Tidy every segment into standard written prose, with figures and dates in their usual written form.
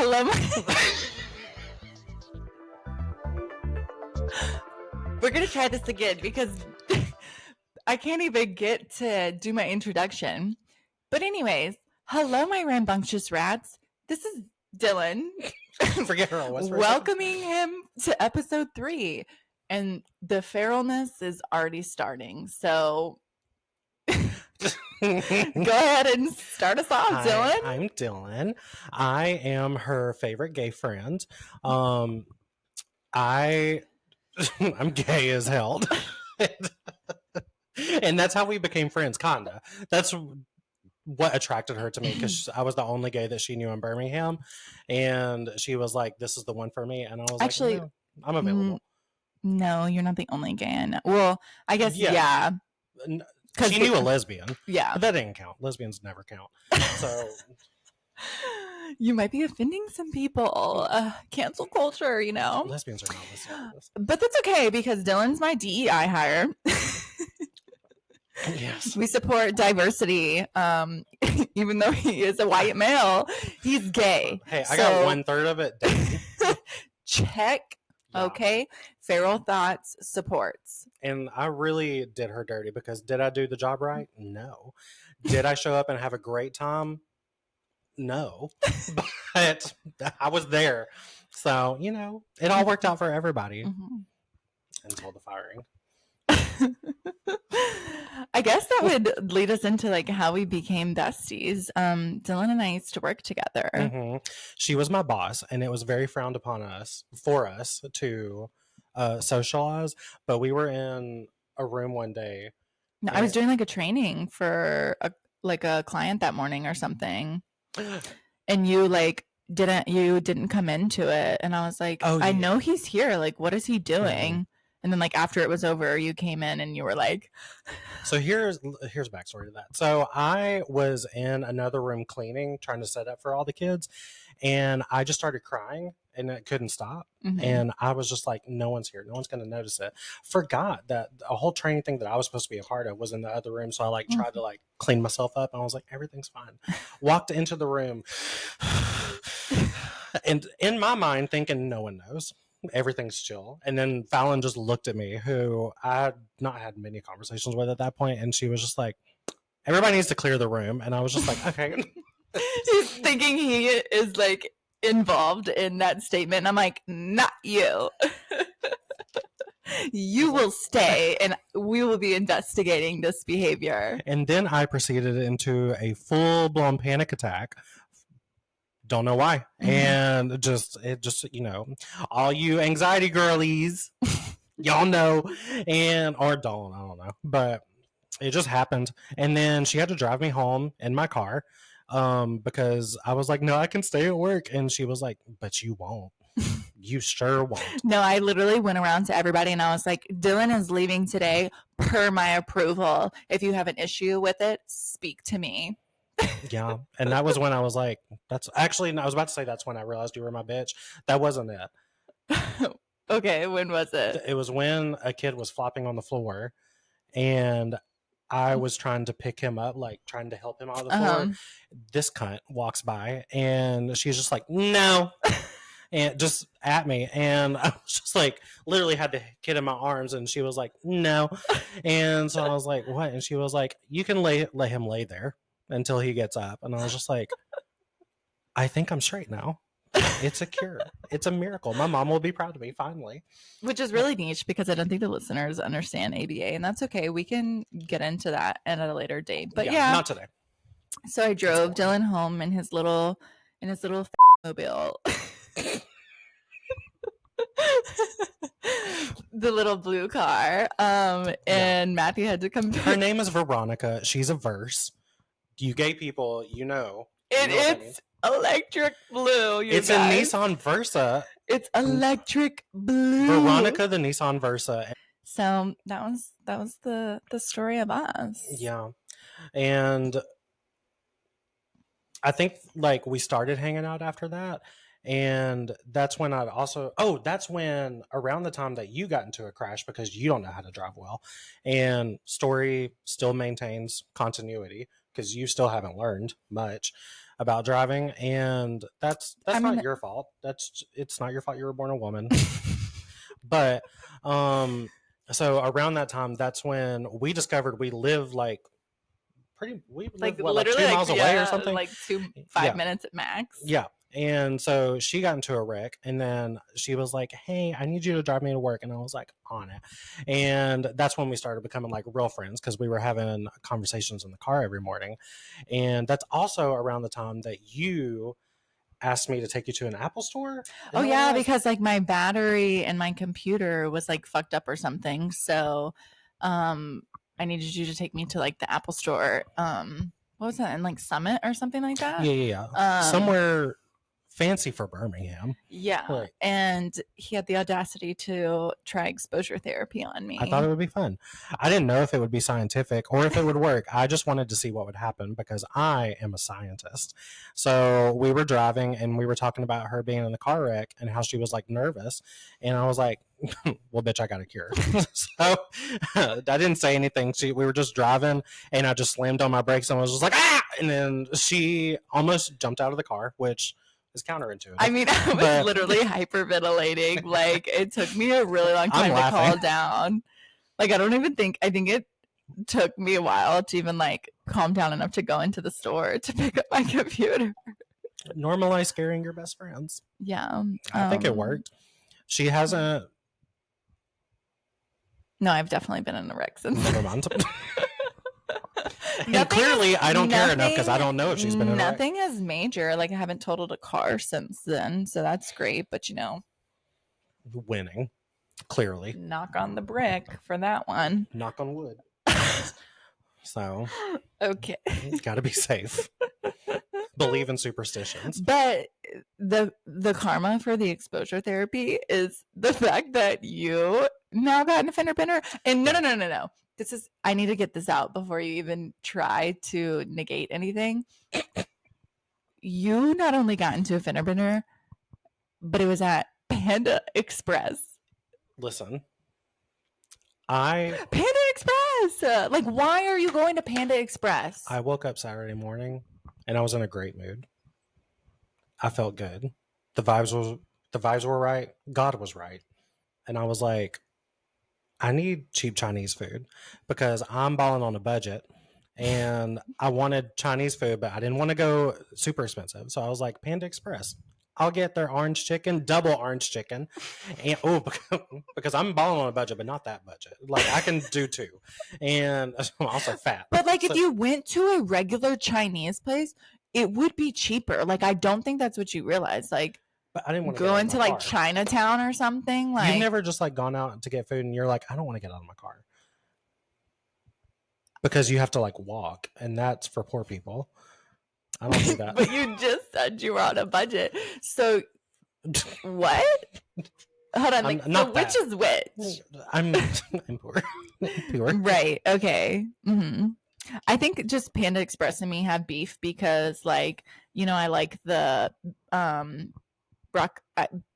Hello. We're going to try this again because I can't even get to do my introduction. But anyways, hello, my rambunctious rats. This is Dylan. Forget her. Welcoming him to episode 3. And the feralness is already starting. So go ahead and start us off, Dylan. I'm Dylan. I am her favorite gay friend. I'm gay as hell. And that's how we became friends, kinda. That's what attracted her to me, because I was the only gay that she knew in Birmingham. And she was like, this is the one for me. And I was Actually, like, no, I'm available. No, you're not the only gay I know. Well, I guess, yeah. She knew a lesbian. Yeah. But that didn't count. Lesbians never count. So you might be offending some people. Cancel culture, you know. Lesbians are not lesbians. But that's okay, because Dylan's my DEI hire. Yes. We support diversity. Even though he is a white male, he's gay. Hey, I got 1/3 of it. Check. Yeah. Okay. Feral Thoughts supports. And I really did her dirty, because did I do the job right? No. Did I show up and have a great time? No. But I was there. So, you know, it all worked out for everybody. Mm-hmm. Until the firing. I guess that would lead us into like how we became besties. Dylan and I used to work together. Mm-hmm. She was my boss, and it was very frowned upon for us to socialize. But we were in a room one day. No, I was doing like a training for a client that morning or something, and you didn't come into it, and I was like, I know he's here. Like, what is he doing? Mm-hmm. And then, like, after it was over, you came in and you were like... So here's backstory to that. So I was in another room cleaning, trying to set up for all the kids. And I just started crying, and it couldn't stop. Mm-hmm. And I was just like, no one's here. No one's going to notice it. Forgot that a whole training thing that I was supposed to be a part of was in the other room. So I tried to clean myself up. And I was like, everything's fine. Walked into the room. And in my mind, thinking no one knows. Everything's chill. And then Fallon just looked at me, who I had not had many conversations with at that point, and she was just like, everybody needs to clear the room. And I was just like, okay. He's thinking he is like involved in that statement, and I'm like, not you. You will stay, and we will be investigating this behavior. And then I proceeded into a full-blown panic attack. Don't know why. Mm-hmm. And it just, you know, all you anxiety girlies, y'all know, or don't, I don't know. But it just happened. And then she had to drive me home in my car because I was like, no, I can stay at work. And she was like, but you won't. You sure won't. No, I literally went around to everybody and I was like, Dylan is leaving today per my approval. If you have an issue with it, speak to me. Yeah. And that was when I was like, I was about to say that's when I realized you were my bitch. That wasn't it. Okay. When was it? It was when a kid was flopping on the floor and I was trying to pick him up, like trying to help him out of the floor. This cunt walks by and she's just like, no. And just at me. And I was just like, literally had the kid in my arms. And she was like, no. And so I was like, what? And she was like, you can let him lay there until he gets up. And I was just like, I think I'm straight now. It's a cure. It's a miracle. My mom will be proud of me finally. Which is really niche because I don't think the listeners understand ABA, and that's okay. We can get into that at a later date. But yeah, not today. So I drove Dylan home in his little mobile. The little blue car. And Matthew had to come. Her name is Veronica. She's a verse. You gay people, you know. It's electric blue. It's guys. A Nissan Versa. It's electric blue. Veronica, the Nissan Versa. So that was the story of us. Yeah. And I think like we started hanging out after that. And that's when that's when around the time that you got into a crash because you don't know how to drive well. And story still maintains continuity because you still haven't learned much. about driving, and that's I not mean, your fault. It's not your fault you were born a woman. But so around that time, that's when we discovered we live like we live like what, like literally 2 miles away or yeah, something. like five Yeah. minutes at max. Yeah. And so she got into a wreck, and then she was like, "Hey, I need you to drive me to work." And I was like, "On it." And that's when we started becoming like real friends, because we were having conversations in the car every morning. And that's also around the time that you asked me to take you to an Apple store. Oh yeah, because like my battery and my computer was like fucked up or something. So I needed you to take me to like the Apple store. What was that in like Summit or something like that? Yeah. Somewhere fancy for Birmingham. Yeah. Right. And he had the audacity to try exposure therapy on me. I thought it would be fun. I didn't know if it would be scientific or if it would work. I just wanted to see what would happen, because I am a scientist. So we were driving and we were talking about her being in the car wreck and how she was like nervous. And I was like, well, bitch, I got a cure. So I didn't say anything. We were just driving, and I just slammed on my brakes and was just like, ah! And then she almost jumped out of the car, which is counterintuitive. I mean, I was literally hyperventilating. Like, it took me a really long time to calm down. Like, I think it took me a while to even like calm down enough to go into the store to pick up my computer. Normalize scaring your best friends. Yeah. I think it worked. She hasn't. No, I've definitely been in a wreck since. Never mind. And clearly, I don't care enough, because I don't know if she's been in a wreck. Nothing is major. Like, I haven't totaled a car since then, so that's great. But you know, winning, clearly. Knock on the brick for that one. Knock on wood. So, okay, gotta be safe. Believe in superstitions. But the karma for the exposure therapy is the fact that you now got a fender bender. And no. I need to get this out before you even try to negate anything. You not only got into a fender bender, but it was at Panda Express. Listen, Panda Express. Like, why are you going to Panda Express? I woke up Saturday morning and I was in a great mood. I felt good. The vibes were right. God was right. And I was like, I need cheap Chinese food, because I'm balling on a budget, and I wanted Chinese food, but I didn't want to go super expensive. So I was like, Panda Express, I'll get their orange chicken, double orange chicken. And because I'm balling on a budget, but not that budget. Like, I can do two. And I'm also fat. But like, if you went to a regular Chinese place, it would be cheaper. Like, I don't think that's what you realize. Like, but I didn't want to go into like Chinatown or something. Like, you've never just like gone out to get food and you're like, I don't want to get out of my car, because you have to like walk, and that's for poor people. I don't do that. But you just said you were on a budget. So what? Hold on. Like, so which is which? I'm poor. Pure. Right. Okay. Mm-hmm. I think just Panda Express and me have beef, because like, you know, I like the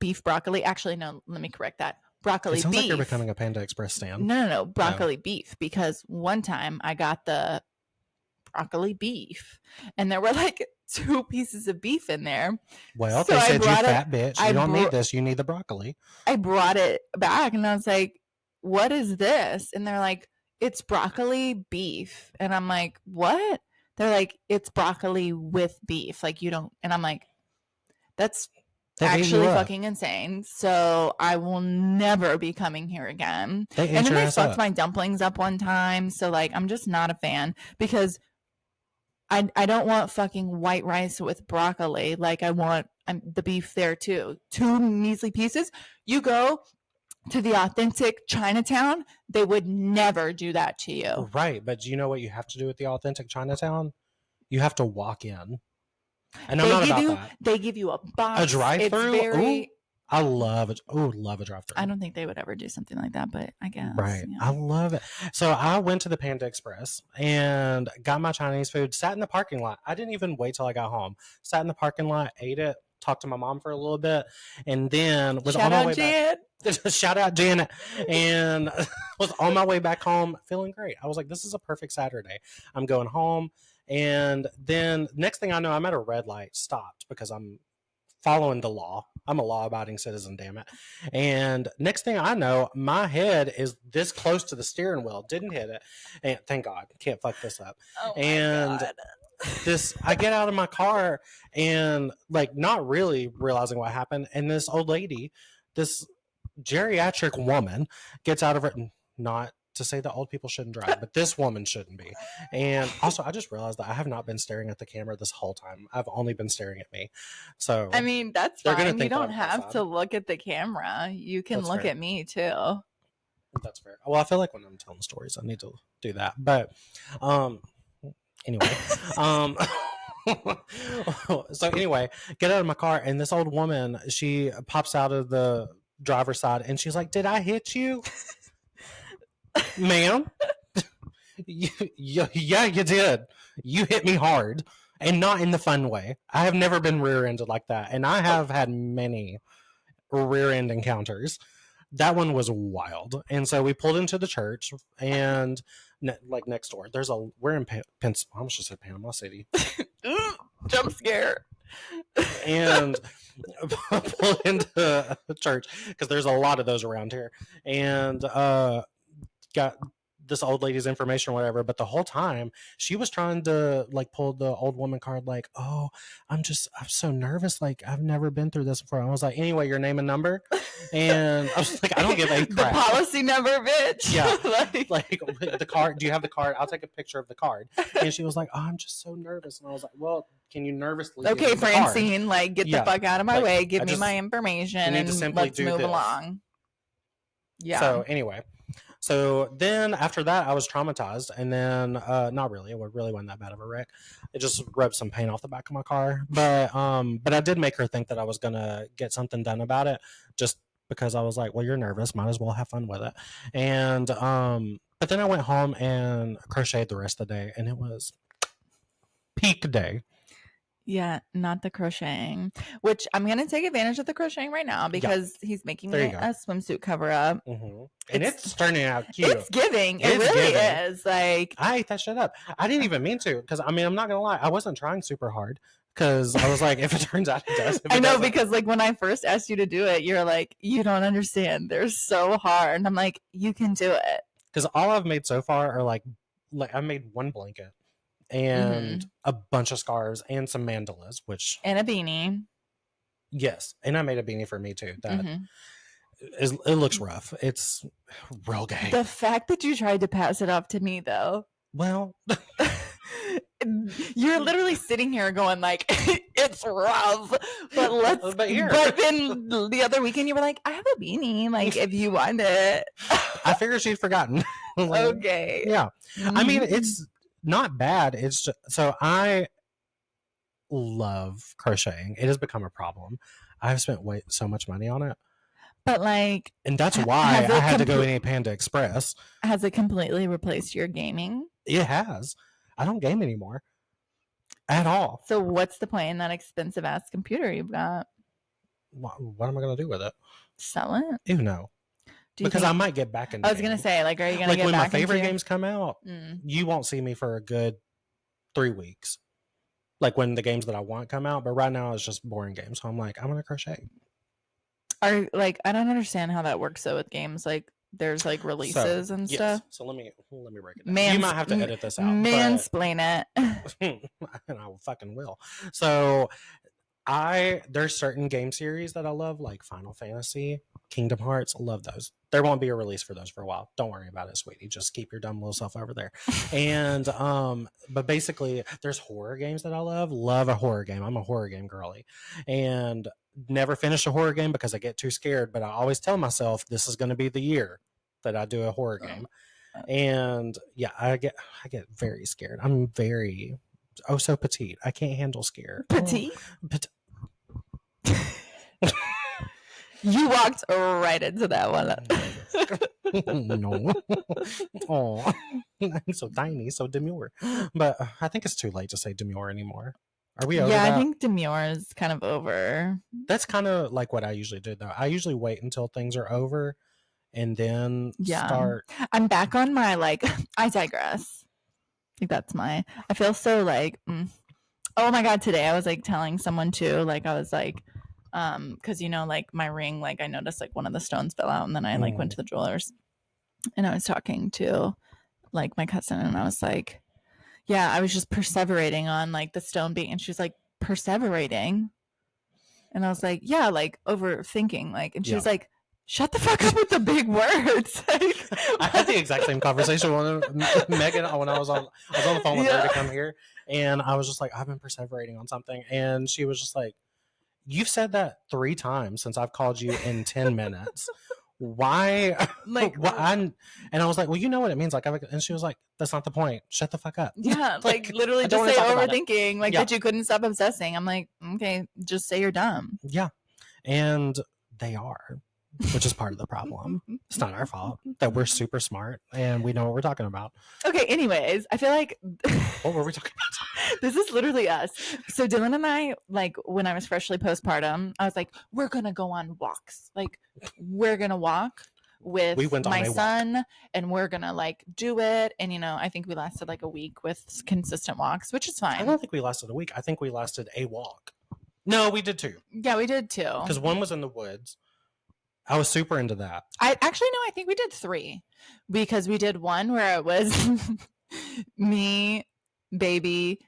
beef broccoli. Actually, no, let me correct that. Broccoli beef. It sounds like you're becoming a Panda Express stand. No. Broccoli beef, because one time I got the broccoli beef and there were like 2 pieces of beef in there. Well, so they said, you fat bitch, you don't need this, you need the broccoli. I brought it back and I was like, what is this? And they're like, it's broccoli beef. And I'm like, what? They're like, it's broccoli with beef. Like, you don't. And I'm like, that's actually fucking insane. So I will never be coming here again. And then they fucked my dumplings up one time. So like, I'm just not a fan, because I don't want fucking white rice with broccoli. Like, I want the beef there too. 2 measly pieces. You go to the authentic Chinatown, they would never do that to you. Right. But do you know what you have to do with the authentic Chinatown? You have to walk in. And I'm not about that. They give you a box. A drive-through? I love it. Oh, love a drive-through. I don't think they would ever do something like that, but I guess. Right. Yeah. I love it. So I went to the Panda Express and got my Chinese food, sat in the parking lot. I didn't even wait till I got home. Sat in the parking lot, ate it, talked to my mom for a little bit, and then was on my way back. Shout out Janet. And was on my way back home feeling great. I was like, this is a perfect Saturday. I'm going home, And then next thing I know, I'm at a red light, stopped because I'm following the law. I'm a law-abiding citizen, damn it. And next thing I know, my head is this close to the steering wheel. Didn't hit it. And thank God. Can't fuck this up. Oh my And God. I get out of my car and like not really realizing what happened. And this old lady, this geriatric woman gets out of her, not to say that old people shouldn't drive, but this woman shouldn't be. And also, I just realized that I have not been staring at the camera this whole time. I've only been staring at me. So, I mean, that's they're gonna fine. You think that don't I'm have cross-eyed. to look at the camera. You can That's look fair. at me too. That's fair. Well, I feel like when I'm telling stories, I need to do that. But, anyway, so anyway, get out of my car, and this old woman, she pops out of the driver's side, and she's like, "Did I hit you, ma'am?" Yeah, you did. You hit me hard, and not in the fun way. I have never been rear-ended like that, and I have had many rear-end encounters. That one was wild, and so we pulled into the church, and like next door, we're in I almost just said Panama City, Jump scare. and pulled into a church because there's a lot of those around here, and got this old lady's information or whatever, but the whole time she was trying to like pull the old woman card, like, "Oh, I'm so nervous, like I've never been through this before." I was like, "Anyway, your name and number," and I was like, "I don't give a crap." The policy number, bitch. Yeah. like the card, do you have the card? I'll take a picture of the card. And she was like, "Oh, I'm just so nervous," and I was like, "Well, can you nervously okay, Francine, like get the fuck out of my way, give me my information, and let's move along. Yeah. So anyway, so then after that, I was traumatized, and then not really. It really wasn't that bad of a wreck. It just rubbed some paint off the back of my car, but I did make her think that I was gonna get something done about it, just because I was like, "Well, you're nervous, might as well have fun with it." And but then I went home and crocheted the rest of the day, and it was peak day. Yeah, not the crocheting, which I'm going to take advantage of the crocheting right now because he's making me a swimsuit cover up. Mm-hmm. And it's turning out cute. It's giving. It really is. Like, I ate that shit up. I didn't even mean to, because I mean, I'm not going to lie. I wasn't trying super hard because I was like, if it turns out it does. I know, because like when I first asked you to do it, you're like, you don't understand. They're so hard. And I'm like, you can do it. Because all I've made so far are like I made one blanket and a bunch of scarves and some mandalas, and a beanie. Yes, and I made a beanie for me too. That it looks rough. It's real gay. The fact that you tried to pass it off to me, though. Well, you're literally sitting here going like, it's rough, but then the other weekend you were like, I have a beanie, like if you want it. I figured she'd forgotten. Okay. Yeah. I mean, it's not bad. It's just, so I love crocheting. It has become a problem. I've spent so much money on it. But like, and that's why I had to go in a Panda Express. Has it completely replaced your gaming? It has. I don't game anymore at all. So what's the point in that expensive ass computer you've got? What am I going to do with it? Sell it? Ew, no. Because I might get back into I was going to say, like, are you going to get when back my favorite games come out, you won't see me for a good 3 weeks. Like when the games that I want come out, but right now it's just boring games. So I'm like, I'm going to crochet. I don't understand how that works though with games. Like there's like releases and stuff. So let me break it down. You might have to edit this out. Mansplain it. And I fucking will. So there's certain game series that I love, like Final Fantasy, Kingdom Hearts. Love those. There won't be a release for those for a while. Don't worry about it, sweetie. Just keep your dumb little self over there. And but basically there's horror games that I love. Love a horror game. I'm a horror game girly. And never finish a horror game because I get too scared, but I always tell myself this is going to be the year that I do a horror game. And yeah, I get very scared. I'm very so petite. I can't handle scare. Petite? You walked right into that one. No. Oh, I'm so tiny, so demure. But I think it's too late to say demure anymore. Are we over that? I think demure is kind of over. That's kind of like what I usually do, though. I usually wait until things are over and then start. I'm back on my, like, I digress. Like that's my, I feel so like, oh my God, today I was like telling someone too, like I was like, cause you know, like my ring, like I noticed like one of the stones fell out and then I like went to the jewelers and I was talking to like my cousin and I was like, yeah, I was just perseverating on like the stone being, and she was like, perseverating. And I was like, yeah, like overthinking, like, and she was like, shut the fuck up with the big words. Like, I had the exact same conversation with Megan when I was on the phone with her to come here, and I was just like, I've been perseverating on something, and she was just like, you've said that 3 times since I've called you in 10 minutes. Why? Like, and I was like, well, you know what it means. Like, and she was like, that's not the point. Shut the fuck up. Yeah, like literally just say overthinking, like that you couldn't stop obsessing. I'm like, okay, just say you're dumb. Yeah. And they are, which is part of the problem. It's not our fault that we're super smart and we know what we're talking about. Okay, anyways, I feel like what were we talking about? This is literally us. So Dylan and I, like when I was freshly postpartum, I was like, we're gonna go on walks. Like we're gonna walk with my son and we're gonna like do it. And you know, I think we lasted like a week with consistent walks, which is fine. I don't think we lasted a week. I think we lasted a walk. No, we did 2. Yeah, we did 2. Because one was in the woods. I was super into that. I think we did 3 because we did one where it was me, baby,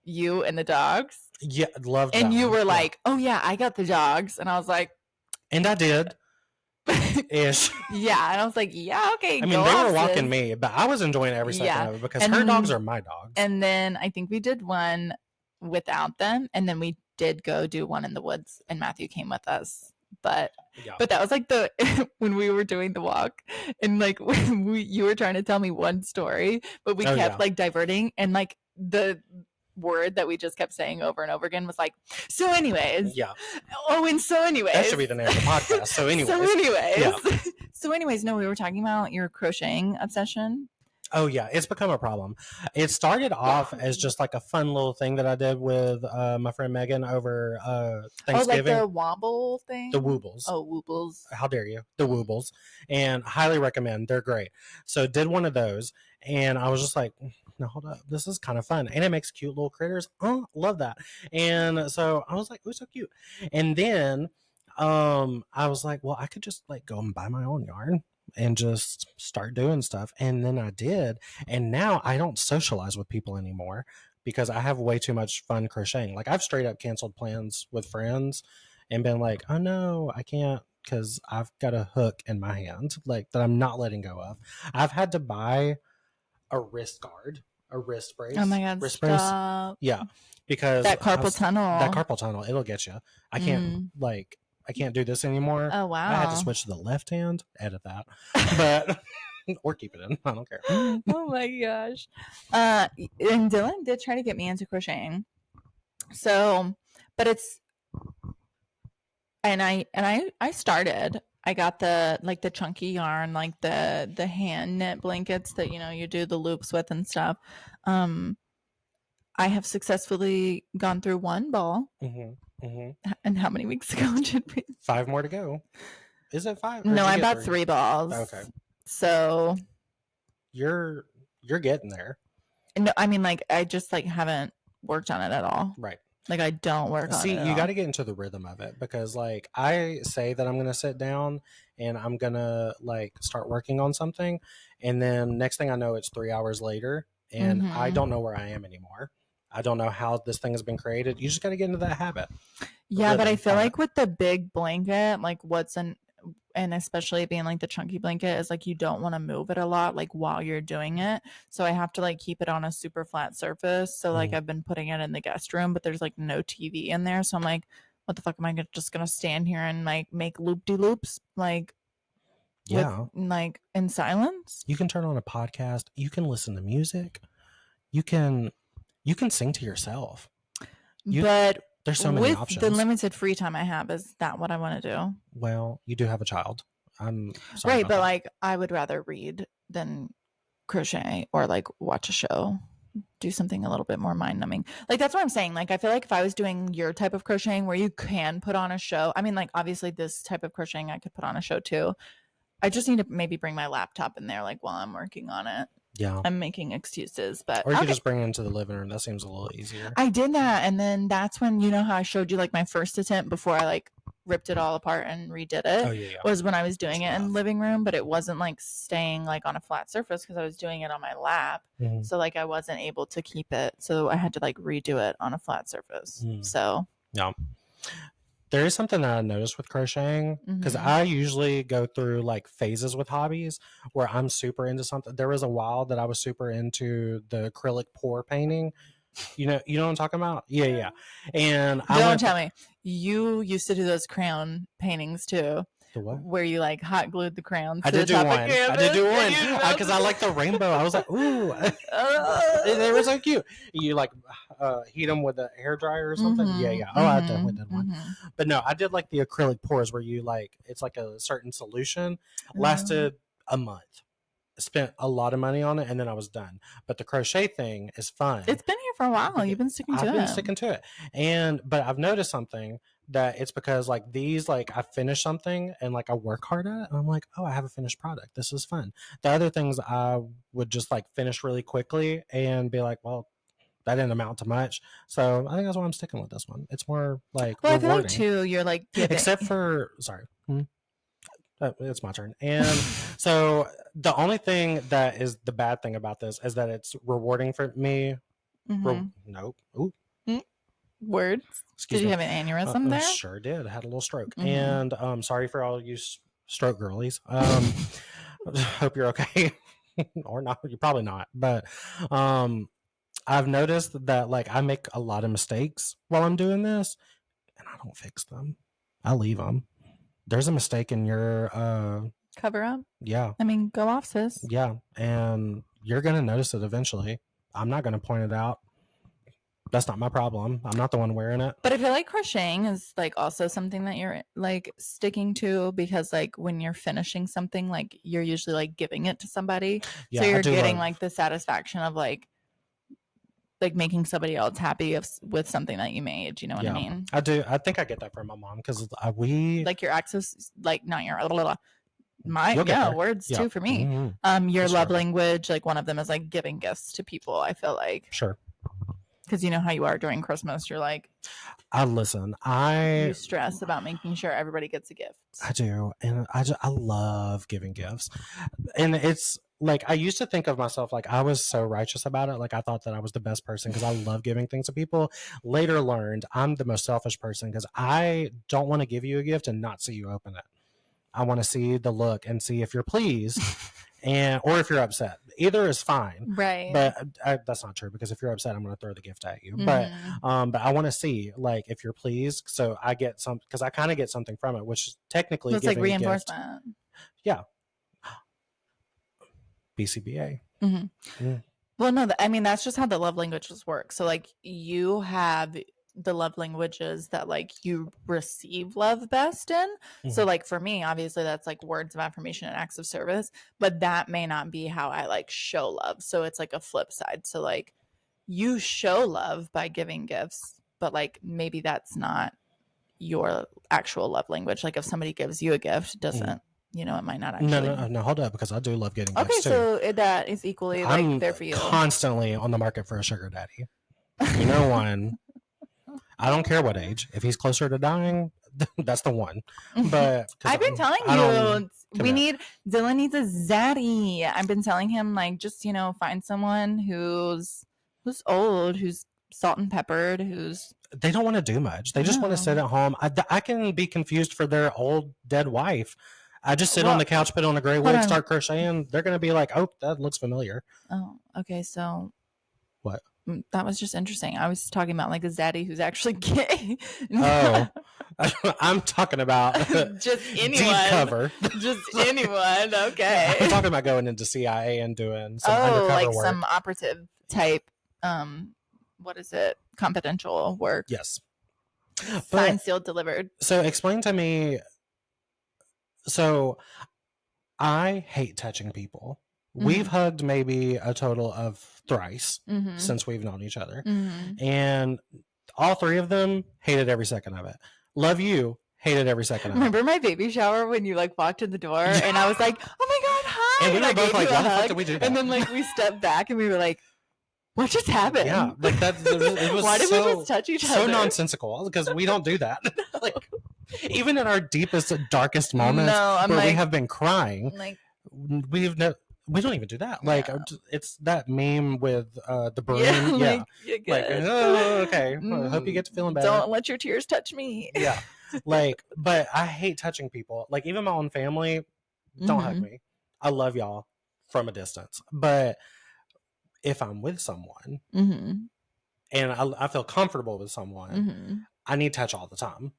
you, and the dogs. Yeah, loved that. And you were like, oh yeah, I got the dogs. And I was like, and I did. Ish. Yeah, and I was like, yeah, okay. I mean, they were walking me, but I was enjoying every second of it because her dogs are my dogs. And then I think we did one without them, and then we did go do one in the woods, and Matthew came with us. But that was like the when we were doing the walk, and like when you were trying to tell me one story, but we kept like diverting, and like the word that we just kept saying over and over again was like, so anyways. Yeah. Oh, and so anyways. That should be the name of the podcast. So anyways. So anyways, no, we were talking about your crocheting obsession. Oh yeah, it's become a problem. It started off as just like a fun little thing that I did with my friend Megan over Thanksgiving. Oh, like the wobble thing? The woobles. Oh, woobles. How dare you? The woobles. And highly recommend. They're great. So did one of those, and I was just like, no, hold up. This is kind of fun. And it makes cute little critters. Oh, love that. And so I was like, oh, so cute. And then I was like, well, I could just like go and buy my own yarn and just start doing stuff. And then I did. And now I don't socialize with people anymore because I have way too much fun crocheting. Like I've straight up canceled plans with friends and been like, oh no, I can't because I've got a hook in my hand like that I'm not letting go of. I've had to buy a wrist guard, a wrist brace. Oh my God, wrist stop. brace. Yeah. Because that carpal tunnel, it'll get you. I can't I can't do this anymore. Oh wow. I had to switch to the left hand, edit that. But or keep it in. I don't care. Oh my gosh. And Dylan did try to get me into crocheting. So, but it's and I started. I got the chunky yarn, like the hand knit blankets that you do the loops with and stuff. I have successfully gone through one ball. Mm-hmm, mm-hmm. And how many weeks ago did we? 5 more to go. Is it 5? No, I bought 3 balls. Okay. So you're getting there. No, I mean like I just like haven't worked on it at all. Right. Like I don't work on it. See, you got to get into the rhythm of it because like I say that I'm going to sit down and I'm going to like start working on something. And then next thing I know, it's 3 hours later and I don't know where I am anymore. I don't know how this thing has been created. You just got to get into that habit. Yeah, but I feel like with the big blanket, like and especially being like the chunky blanket is like you don't want to move it a lot like while you're doing it. So I have to like keep it on a super flat surface. So like I've been putting it in the guest room, but there's like no TV in there. So I'm like, what the fuck am I just gonna stand here and like make loop-de-loops like like in silence? You can turn on a podcast. You can listen to music. You can sing to yourself. But there's so many options. With the limited free time I have, is that what I want to do? Well, you do have a child. I'm sorry. Right, but that. Like I would rather read than crochet or like watch a show, do something a little bit more mind-numbing. Like that's what I'm saying. Like I feel like if I was doing your type of crocheting where you can put on a show, I mean like obviously this type of crocheting I could put on a show too. I just need to maybe bring my laptop in there like while I'm working on it. Yeah. I'm making excuses, but or you could just bring it into the living room. That seems a little easier. I did that, and then that's when, you know how I showed you like my first attempt before I like ripped it all apart and redid it. Oh yeah. Was when I was doing it in the living room, but it wasn't like staying like on a flat surface because I was doing it on my lap. So like I wasn't able to keep it, so I had to like redo it on a flat surface. So yeah. There is something that I noticed with crocheting, because I usually go through like phases with hobbies where I'm super into something. There was a while that I was super into the acrylic pour painting. You know what I'm talking about? Yeah. And don't tell me you used to do those crayon paintings too. The what? Where you like hot glued the crayons I did do one. I did do one because I like the rainbow. I was like, ooh, they were so cute. You like heat them with a hair dryer or something. Yeah. Oh, I definitely did one. But no, I did like the acrylic pours where you like it's like a certain solution. Lasted a month. Spent a lot of money on it, and then I was done. But the crochet thing is fun. It's been here for a while. You've been sticking to it. I've been sticking to it, but I've noticed something that it's because like these, like I finish something and like I work hard at it, and I'm like, oh, I have a finished product. This is fun. The other things I would just like finish really quickly and be like, well, that didn't amount to much. So I think that's why I'm sticking with this one. It's more like well, rewarding. I feel like too, you're like except for it's my turn. And so the only thing that is the bad thing about this is that it's rewarding for me. Nope. Ooh. Words. Did you have an aneurysm there? Sure did. I had a little stroke. And sorry for all you stroke girlies. Hope you're okay. Or not. You're probably not. But I've noticed that like I make a lot of mistakes while I'm doing this, and I don't fix them. I leave them. There's a mistake in your cover up. Yeah. I mean, go off, sis. Yeah, and you're gonna notice it eventually. I'm not gonna point it out. That's not my problem. I'm not the one wearing it. But I feel like crocheting is like also something that you're like sticking to, because like when you're finishing something, like you're usually like giving it to somebody. Yeah, so you're getting like the satisfaction of like making somebody else happy with something that you made. You know what I mean? I do. I think I get that from my mom, because we like your access, like not your words too for me. Your love language, like one of them is like giving gifts to people. I feel like sure. Because you know how you are during Christmas. You're like, you stress about making sure everybody gets a gift. I do. And I love giving gifts. And it's like, I used to think of myself like I was so righteous about it. Like I thought that I was the best person because I love giving things to people. Later learned I'm the most selfish person because I don't want to give you a gift and not see you open it. I want to see the look and see if you're pleased. Or if you're upset. Either is fine, right? But that's not true, because if you're upset, I'm going to throw the gift at you. But I want to see like if you're pleased, so I get some, because I kind of get something from it, which is technically it's like reinforcement. Yeah. BCBA. Well, no, I mean that's just how the love languages work. So like you have the love languages that like you receive love best in. So like for me, obviously that's like words of affirmation and acts of service, but that may not be how I like show love. So it's like a flip side. So like you show love by giving gifts, but like maybe that's not your actual love language. Like if somebody gives you a gift, it doesn't it might not actually. No, hold up, because I do love getting gifts too. So that is equally like there for you. I'm constantly on the market for a sugar daddy. You know one. I don't care what age. If he's closer to dying, that's the one. But I've been telling you, Dylan needs a zaddy. I've been telling him like just find someone who's old, who's salt and peppered, they don't want to do much. They just want to sit at home. I can be confused for their old dead wife. I just sit on the couch, put on a gray wig, start crocheting. They're going to be like, oh, that looks familiar. Oh, okay. So what? That was just interesting. I was talking about like a zaddy who's actually gay. Oh, I'm talking about just anyone. Deep cover. Just anyone. Okay. I'm talking about going into CIA and doing some undercover like work. Some operative type. What is it? Confidential work. Yes. Signed, sealed, delivered. So explain to me. So I hate touching people. We've hugged maybe a total of thrice since we've known each other. And all three of them hated every second of it. Love you, hated every second of it. Remember my baby shower when you like walked in the door and I was like, oh my God, And we And were I both gave like, you a why the fuck hug, did we do that? and then like we stepped back and we were like, what just happened? Yeah, like it was Why did we just touch each so other? nonsensical because we don't do that. Like even in our deepest, darkest moments No, where like, we have been crying, like, we don't even do that. Like it's that meme with the broom. yeah, Yeah, like oh, okay. I hope you get to feeling better. Don't let your tears touch me. Yeah, like, but I hate touching people. Like even my own family, don't hug me. I love y'all from a distance, but if I'm with someone and I feel comfortable with someone, I need touch all the time.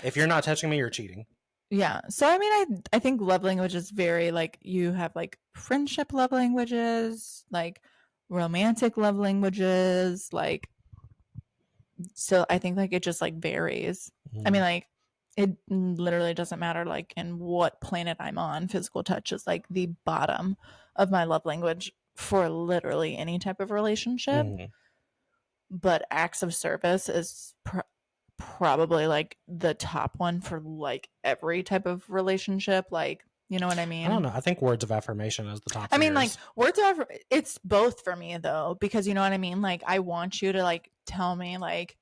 If you're not touching me, you're cheating. Yeah. So I mean, I think love languages vary. Like you have like friendship love languages, like romantic love languages, like, so I think like it just like varies. I mean, like it literally doesn't matter like in what planet I'm on. Physical touch is like the bottom of my love language for literally any type of relationship. But acts of service is probably like the top one for like every type of relationship. Like, you know what I mean? I don't know. I think words of affirmation is the top. I mean, like words of it's both for me though, because you know what I mean? Like I want you to like tell me like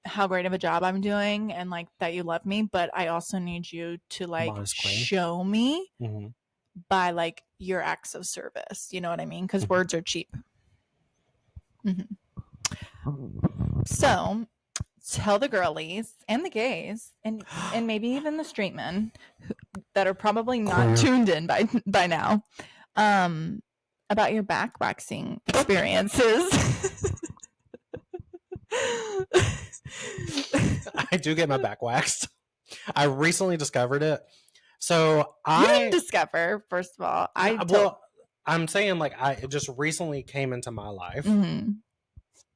how great of a job I'm doing and like that you love me, but I also need you to like show me by like your acts of service. You know what I mean? Because words are cheap. So tell the girlies and the gays and maybe even the straight men that are probably not tuned in by now about your back waxing experiences. I do get my back waxed. I recently discovered it. So you didn't discover, first of all. I'm saying like it just recently came into my life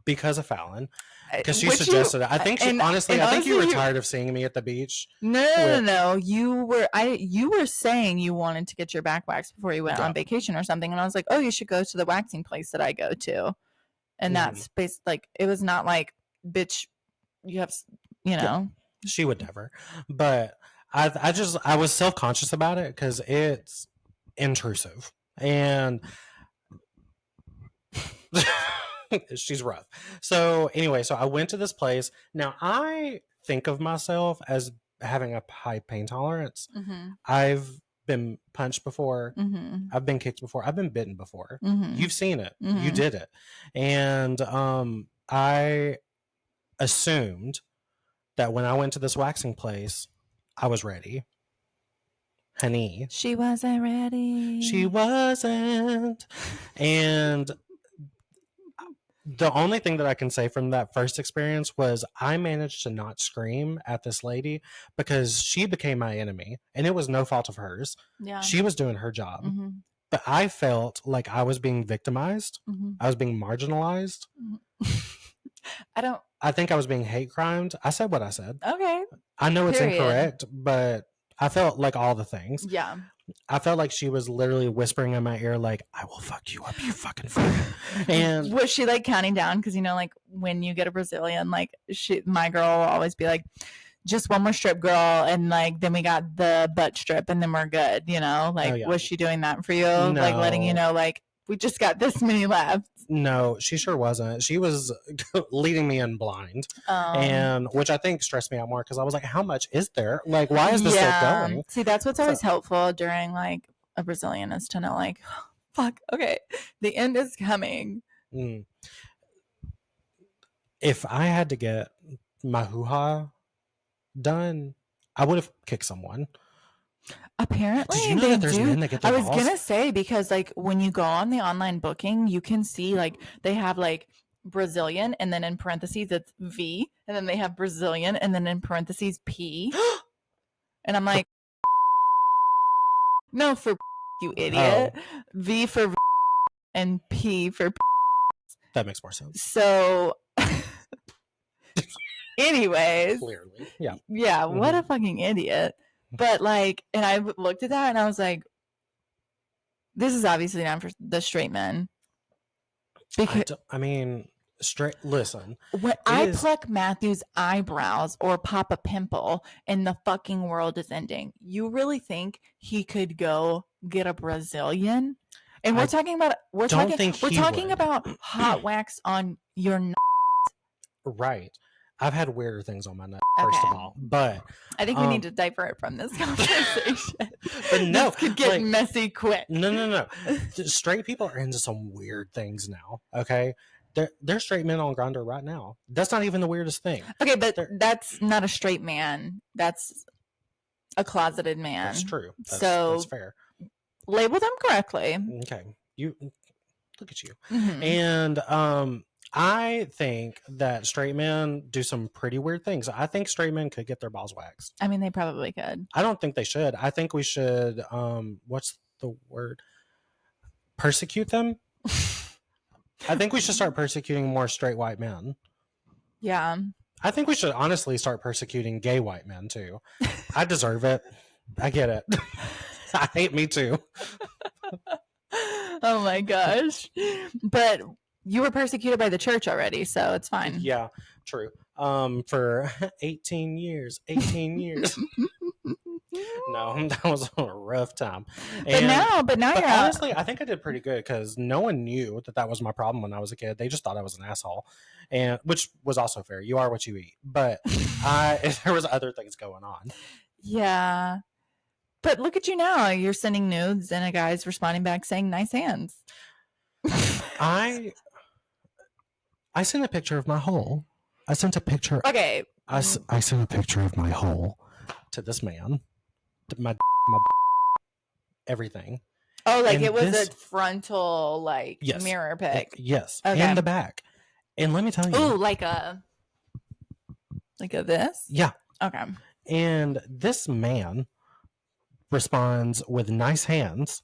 because of Fallon. Because she suggested it. I think honestly, I think you were tired of seeing me at the beach. No. You were saying you wanted to get your back waxed before you went on vacation or something, and I was like, oh, you should go to the waxing place that I go to. And that's based like it was not like, bitch, you have, you know. Yeah, she would never. But I was self-conscious about it because it's intrusive and she's rough. So anyway, so I went to this place. Now I think of myself as having a high pain tolerance. I've been punched before. I've been kicked before. I've been bitten before. You've seen it. You did it. And I assumed that when I went to this waxing place, I was ready. Honey. She wasn't ready. She wasn't. And the only thing that I can say from that first experience was I managed to not scream at this lady because she became my enemy and it was no fault of hers. Yeah. She was doing her job. But I felt like I was being victimized. I was being marginalized. I think I was being hate crimed. I said what I said. Okay. I know it's incorrect, but I felt like all the things. Yeah. I felt like she was literally whispering in my ear, like, I will fuck you up, you fucking fuck. And was she like counting down? Because, you know, like when you get a Brazilian, like my girl will always be like, just one more strip, girl. And like, then we got the butt strip and then we're good, you know? Like, was she doing that for you? No. Like letting you know, like, we just got this many left. No, she sure wasn't. She was leading me in blind, and which I think stressed me out more because I was like, "How much is there? Like, why is this still going?" See, that's what's always helpful during like a Brazilian is to know, like, fuck, okay, the end is coming. If I had to get my hoo-ha done, I would have kicked someone. Apparently, did you know that there's men that get their balls? I was gonna say, because like when you go on the online booking, you can see like they have like Brazilian and then in parentheses it's V, and then they have Brazilian and then in parentheses P. And I'm like, no, for you idiot. V for and P for. That makes more sense. So anyways, clearly, yeah, what a fucking idiot. But like, and I looked at that and I was like, this is obviously not for the straight men. Because I mean, listen, when I pluck Matthew's eyebrows or pop a pimple and the fucking world is ending, you really think he could go get a Brazilian? And we're talking about hot wax on your right. I've had weirder things on my nut, first of all, but I think we need to divert from this conversation. But no, this could get messy quick. No. Straight people are into some weird things now. Okay, they're straight men on Grindr right now. That's not even the weirdest thing. Okay, but that's not a straight man. That's a closeted man. That's true. That's fair. Label them correctly. Okay, you look at you. And I think that straight men do some pretty weird things. I think straight men could get their balls waxed. I mean, they probably could. I don't think they should. I think we should, what's the word? Persecute them? I think we should start persecuting more straight white men. Yeah. I think we should honestly start persecuting gay white men too. I deserve it. I get it. I hate me too. Oh my gosh. But you were persecuted by the church already, so it's fine. Yeah, true. For 18 years. No, that was a rough time. But now you're honestly, I think I did pretty good because no one knew that was my problem when I was a kid. They just thought I was an asshole, and which was also fair. You are what you eat. But there was other things going on. Yeah. But look at you now. You're sending nudes and a guy's responding back saying nice hands. I sent a picture of my hole. I sent a picture. Okay. I sent a picture of my hole to this man. My everything. Oh, like and it was a frontal mirror pic. Yes. Okay. And the back. And let me tell you. Oh, like a this? Yeah. Okay. And this man responds with nice hands.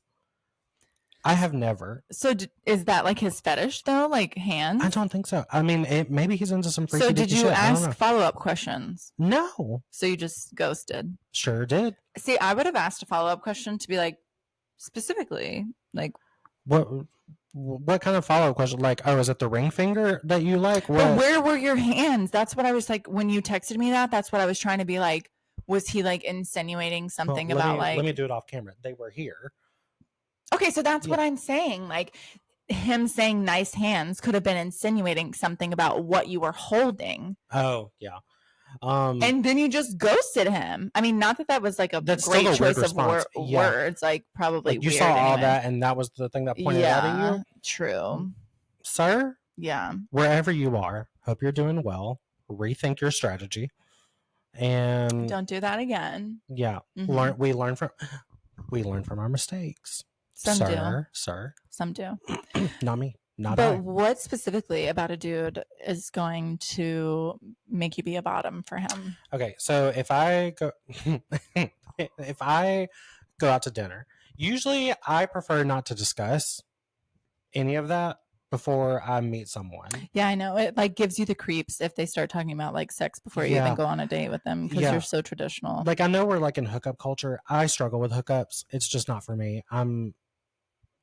I have never. So is that like his fetish though? Like hands? I don't think so. I mean, maybe he's into some freaky shit. So did you shit. ask follow-up questions? No. So you just ghosted? Sure did. See, I would have asked a follow-up question to be like, specifically, like. What kind of follow-up question? Like, oh, is it the ring finger that you like? What? But where were your hands? That's what I was like, when you texted me that's what I was trying to be like, was he like insinuating something about like. Let me do it off camera. They were here. Okay, so that's what I'm saying. Like him saying nice hands could have been insinuating something about what you were holding. Oh, yeah. And then you just ghosted him. I mean, not that was like a great choice of words. Like probably you saw all that, and that was the thing that pointed out at you. True, sir. Yeah. Wherever you are, hope you're doing well. Rethink your strategy, and don't do that again. Yeah, we learn from our mistakes. Some do. Some do. Not me. But what specifically about a dude is going to make you be a bottom for him? Okay, so if I go out to dinner, usually I prefer not to discuss any of that before I meet someone. Yeah, I know. It like gives you the creeps if they start talking about like sex before you even go on a date with them because you're so traditional. Like I know we're like in hookup culture. I struggle with hookups. It's just not for me.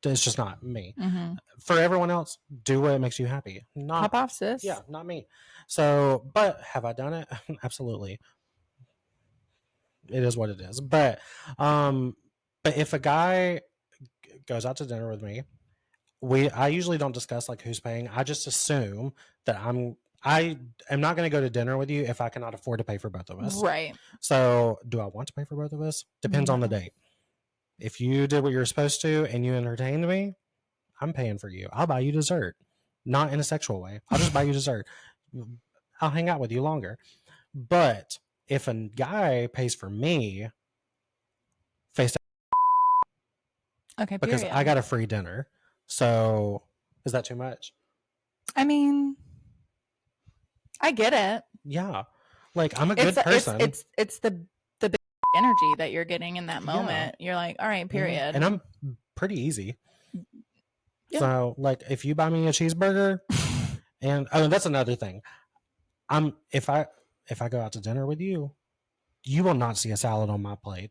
It's just not me. Mm-hmm. For everyone else, do what makes you happy. Hop off, sis. Yeah, not me. So, but have I done it? Absolutely. It is what it is. But if a guy goes out to dinner with me, I usually don't discuss like who's paying. I just assume that I am not going to go to dinner with you if I cannot afford to pay for both of us. Right. So, do I want to pay for both of us? Depends on the date. If you did what you're supposed to and you entertained me, I'm paying for you. I'll buy you dessert. Not in a sexual way. I'll just buy you dessert. I'll hang out with you longer. But if a guy pays for me, face to okay, because I got a free dinner. So is that too much? I mean, I get it. Yeah. Like I'm a good person. It's the big energy that you're getting in that moment. Yeah. You're like, all right, period. And I'm pretty easy. Yeah. So like if you buy me a cheeseburger and that's another thing. If I go out to dinner with you, you will not see a salad on my plate.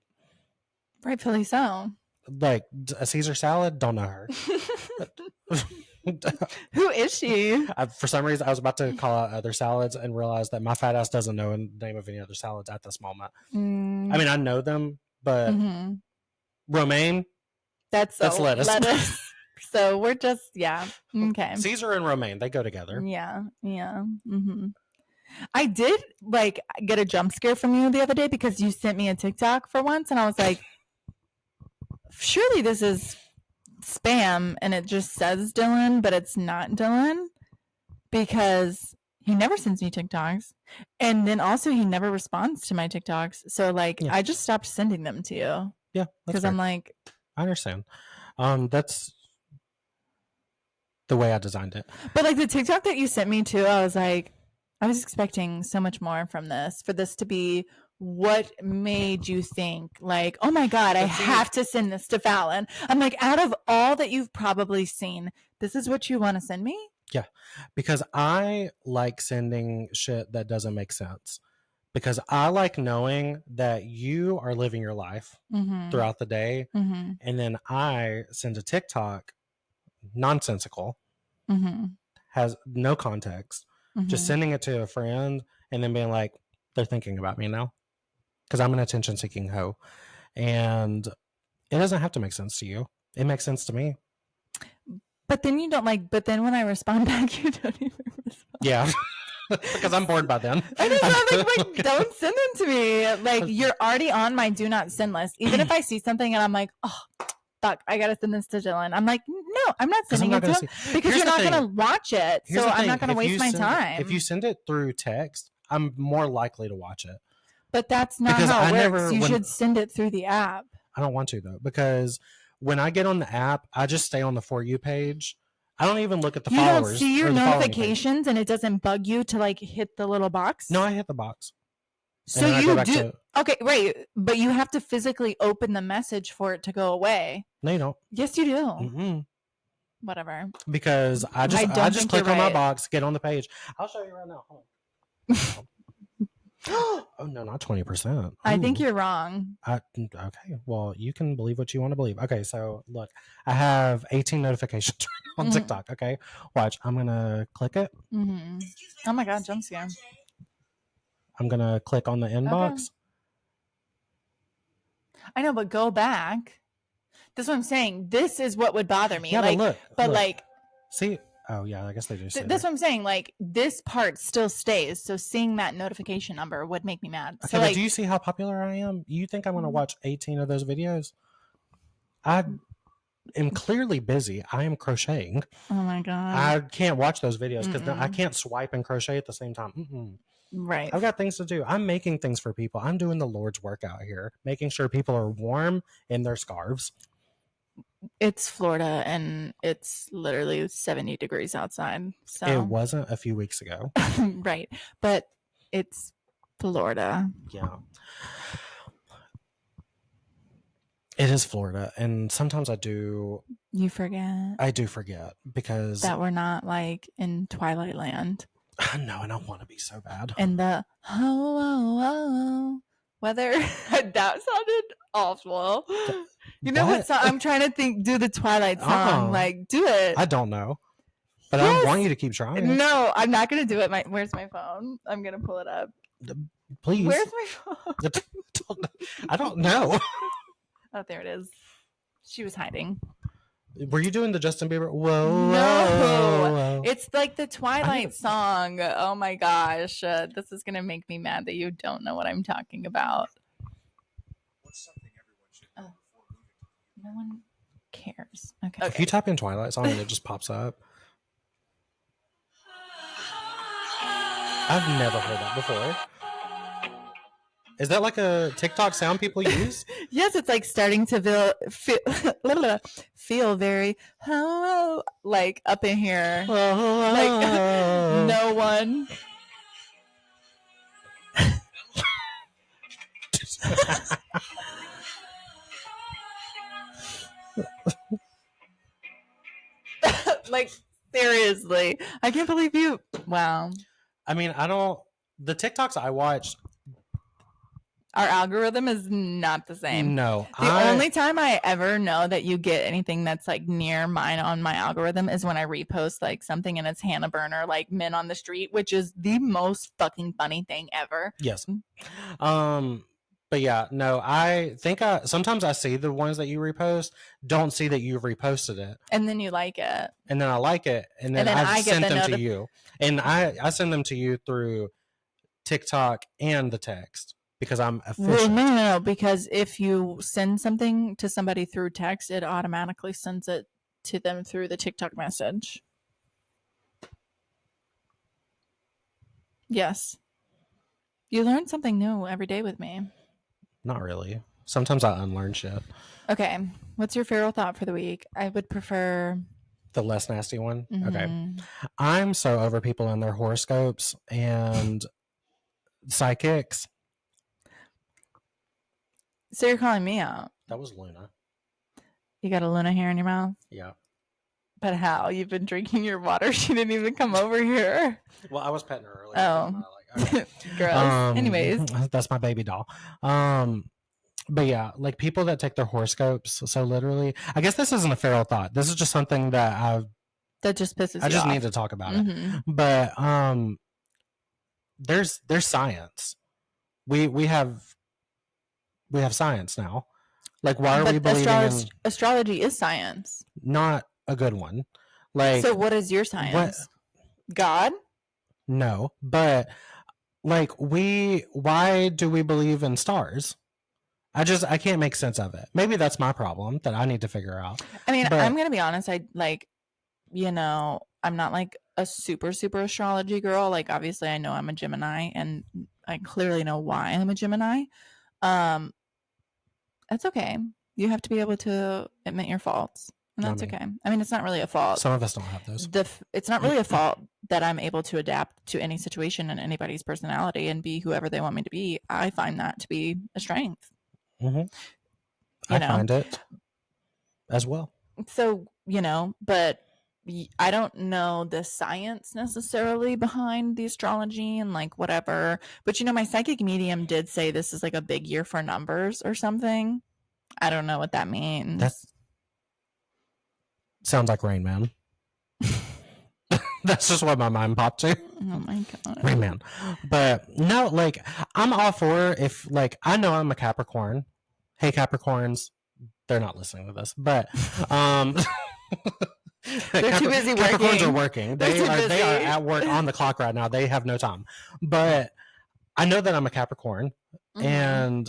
Rightfully so. Like a Caesar salad, don't know her. Who is she? For some reason, I was about to call out other salads and realized that my fat ass doesn't know the name of any other salads at this moment. I mean, I know them, but romaine, That's lettuce. So we're just, yeah. Okay. Caesar and romaine, they go together. Yeah. Yeah. Mm-hmm. I did like get a jump scare from you the other day because you sent me a TikTok for once and I was like, surely this is spam and it just says Dylan, but it's not Dylan because he never sends me TikToks. And then also he never responds to my TikToks. So like I just stopped sending them to you. Yeah. Because I'm like, I understand. That's the way I designed it. But like the TikTok that you sent me too, I was like, I was expecting so much more from this for this to be what made you think like, oh my God, I have to send this to Fallon. I'm like, out of all that you've probably seen, this is what you want to send me? Yeah, because I like sending shit that doesn't make sense. Because I like knowing that you are living your life throughout the day. And then I send a TikTok, nonsensical, has no context, just sending it to a friend and then being like, they're thinking about me now. Because I'm an attention seeking hoe. And it doesn't have to make sense to you. It makes sense to me. But then you don't like, but then when I respond back, you don't even respond. Yeah. Because I'm bored by then. I know, I'm like, don't send them to me. Like, you're already on my do not send list. Even if I see something and I'm like, oh, fuck, I gotta send this to Dylan. I'm like, no, I'm not sending it to him because you're not gonna watch it. So I'm not gonna waste my time. If you send it through text, I'm more likely to watch it. But that's not how it works. You should send it through the app. I don't want to though, because when I get on the app, I just stay on the For You page. I don't even look at the followers. You don't see your notifications and it doesn't bug you to like hit the little box? No, I hit the box. So you do. Okay, right. But you have to physically open the message for it to go away. No, you don't. Yes, you do. Whatever. Because I just click on my box, get on the page. I'll show you right now. Hold on. Oh no, not 20%. I think you're wrong. Okay, well, you can believe what you want to believe. Okay, so look, I have 18 notifications on TikTok. Okay, watch. I'm gonna click it. Oh my God, jump scare. I'm gonna click on the inbox. Okay. I know, but go back. That's what I'm saying. This is what would bother me. Yeah, like, but look. Like, see. Oh yeah, I guess they do. That's what I'm saying. Like this part still stays. So seeing that notification number would make me mad. Okay, so but do you see how popular I am? You think I'm going to watch 18 of those videos? I am clearly busy. I am crocheting. Oh my God. I can't watch those videos because I can't swipe and crochet at the same time. Right. I've got things to do. I'm making things for people. I'm doing the Lord's work out here, making sure people are warm in their scarves. It's Florida and it's literally 70 degrees outside. So it wasn't a few weeks ago. Right. But it's Florida. Yeah. It is Florida. And sometimes you forget. I do forget because that we're not like in Twilight Land. No, and I want to be so bad. And the weather that sounded awful. You know what song? I'm trying to think. Do the Twilight song. Like, do it. I don't know, but I want you to keep trying. No, I'm not gonna do it. Where's my phone? I'm gonna pull it up. Please. Where's my phone? I don't know. Oh, there it is. She was hiding. Were you doing the Justin Bieber? Whoa, no, whoa. It's like the Twilight song. Oh my gosh, this is gonna make me mad that you don't know what I'm talking about. What's something everyone should know before moving? No one cares. Okay. If you type in Twilight song and it just pops up. I've never heard that before. Is that like a TikTok sound people use? Yes, it's like starting to feel very like up in here. Like no one. Like seriously, I can't believe you. Wow. I mean, the TikToks I watch. Our algorithm is not the same. No. The only time I ever know that you get anything that's like near mine on my algorithm is when I repost like something and it's Hannah Burner, like Men on the Street, which is the most fucking funny thing ever. Yes. But yeah, no, I think sometimes I see the ones that you repost, don't see that you've reposted it. And then you like it. And then I like it, and then I've sent them to you. And I send them to you through TikTok and the text because I'm efficient. Well, no, because if you send something to somebody through text, it automatically sends it to them through the TikTok message. Yes. You learn something new every day with me. Not really. Sometimes I unlearn shit. Okay. What's your feral thought for the week? I would prefer the less nasty one. Okay. I'm so over people and their horoscopes and psychics. So you're calling me out? That was Luna. You got a Luna hair in your mouth? Yeah. But how? You've been drinking your water. She didn't even come over here. Well, I was petting her earlier. Oh. Okay. Gross. Anyways. That's my baby doll. But yeah, like people that take their horoscopes so literally. I guess this isn't a feral thought. This is just something that just pisses you off. I just need to talk about it. But there's science. We have science now. Like, why are we believing in astrology is science? Not a good one. Like, so what is your science? God? No, but like why do we believe in stars? I can't make sense of it. Maybe that's my problem that I need to figure out. I mean, I'm gonna be honest. I like, I'm not like a super astrology girl. Like, obviously, I know I'm a Gemini, and I clearly know why I'm a Gemini. That's okay. You have to be able to admit your faults, and that's okay. I mean, it's not really a fault. Some of us don't have those. It's not really a fault that I'm able to adapt to any situation and anybody's personality and be whoever they want me to be. I find that to be a strength. I find it as well. So, but I don't know the science necessarily behind the astrology and like whatever. But my psychic medium did say this is like a big year for numbers or something. I don't know what that means. That sounds like Rain Man. That's just what my mind popped to. Oh my god. Rain Man. But no, like I'm all for if like I know I'm a Capricorn. Hey Capricorns, they're not listening to this, but they're too busy working. Capricorns are working. They are at work on the clock right now. They have no time. But I know that I'm a Capricorn, and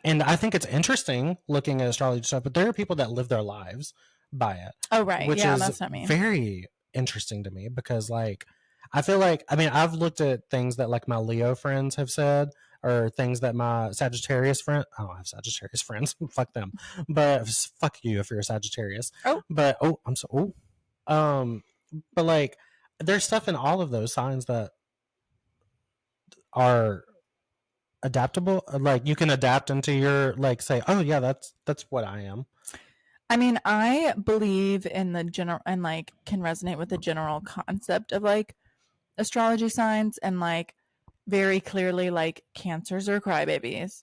I think it's interesting looking at astrology stuff. But there are people that live their lives by it. Oh right, which is that's not me. Very interesting to me because like I feel like I've looked at things that like my Leo friends have said. Or things that my Sagittarius friend, I don't have Sagittarius friends, fuck them, but fuck you if you're a Sagittarius. But but like there's stuff in all of those signs that are adaptable. Like you can adapt into your like say, oh yeah, that's what I am. I mean, I believe in the general and like can resonate with the general concept of like astrology signs and like very clearly like Cancers are crybabies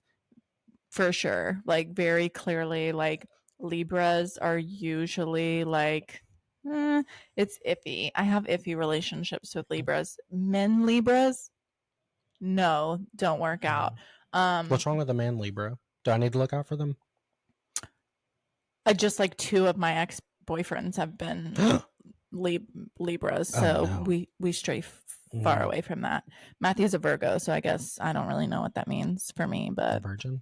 for sure. Like very clearly like Libras are usually like it's iffy. I have iffy relationships with Libras. Men Libras, no, don't work out. What's wrong with a man Libra? Do I need to look out for them? Just like 2 of my ex-boyfriends have been Libras, so we stray far away from that. Matthew's a Virgo, so I guess I don't really know what that means for me, but a virgin.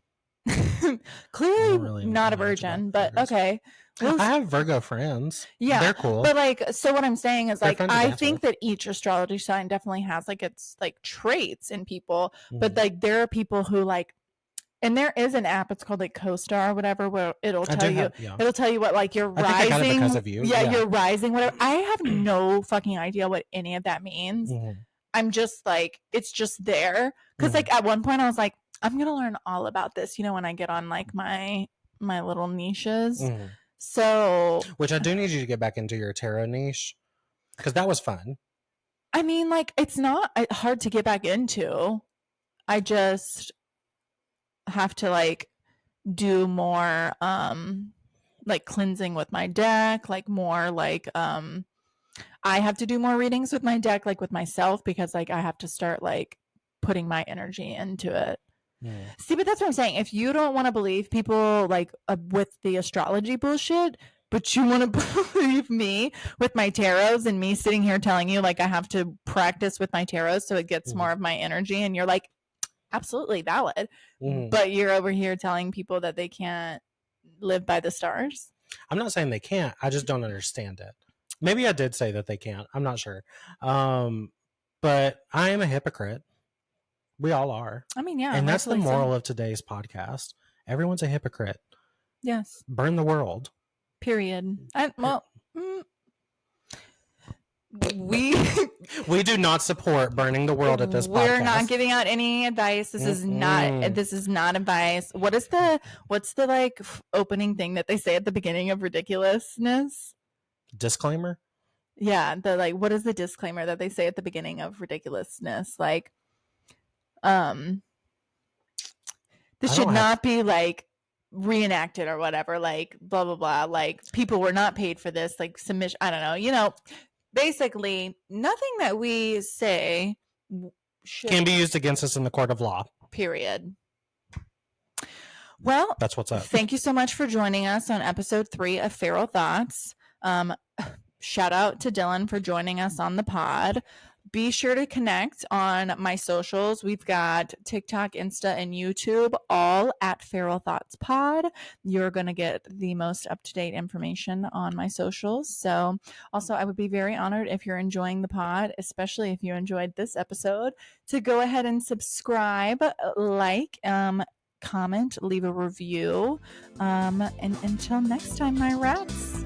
Clearly really not a virgin, but okay. Well, I have Virgo friends. Yeah, they're cool. But like, so what I'm saying is like, I think that each astrology sign definitely has like its like traits in people, but like there are people who like. And there is an app, it's called like CoStar or whatever, where it'll tell you it'll tell you what like your rising. I got it because of you. Yeah, your rising, whatever. I have no fucking idea what any of that means. I'm just like, it's just there. Because like at one point I was like, I'm gonna learn all about this, when I get on like my little niches. So which I do need you to get back into your tarot niche. Because that was fun. I mean, like, it's not hard to get back into. I just have to like do more like cleansing with my deck, like more like I have to do more readings with my deck, like with myself, because like I have to start like putting my energy into it. See, but that's what I'm saying. If you don't want to believe people like with the astrology bullshit, but you want to believe me with my tarots and me sitting here telling you like I have to practice with my tarots so it gets more of my energy, and you're like, absolutely valid. But you're over here telling people that they can't live by the stars. I'm not saying they can't. I just don't understand it. Maybe I did say that they can't. I'm not sure. But I am a hypocrite. We all are. I mean, yeah. And that's the moral of today's podcast. Everyone's a hypocrite. Yes. Burn the world. Period. We do not support burning the world at this podcast. We're not giving out any advice. This is not advice. What's the like opening thing that they say at the beginning of ridiculousness? Disclaimer? Yeah, the like what is the disclaimer that they say at the beginning of ridiculousness? Like this should not be like reenacted or whatever, like blah blah blah, like people were not paid for this, like submission, I don't know, you know. Basically, nothing that we say can be used against us in the court of law. Period. Well, that's what's up. Thank you so much for joining us on episode 3 of Feral Thoughts. Shout out to Dylan for joining us on the pod. Be sure to connect on my socials. We've got TikTok, Insta, and YouTube, all at Feral Thoughts Pod. You're going to get the most up-to-date information on my socials. So also, I would be very honored if you're enjoying the pod, especially if you enjoyed this episode, to go ahead and subscribe, like, comment, leave a review. And until next time, my rats.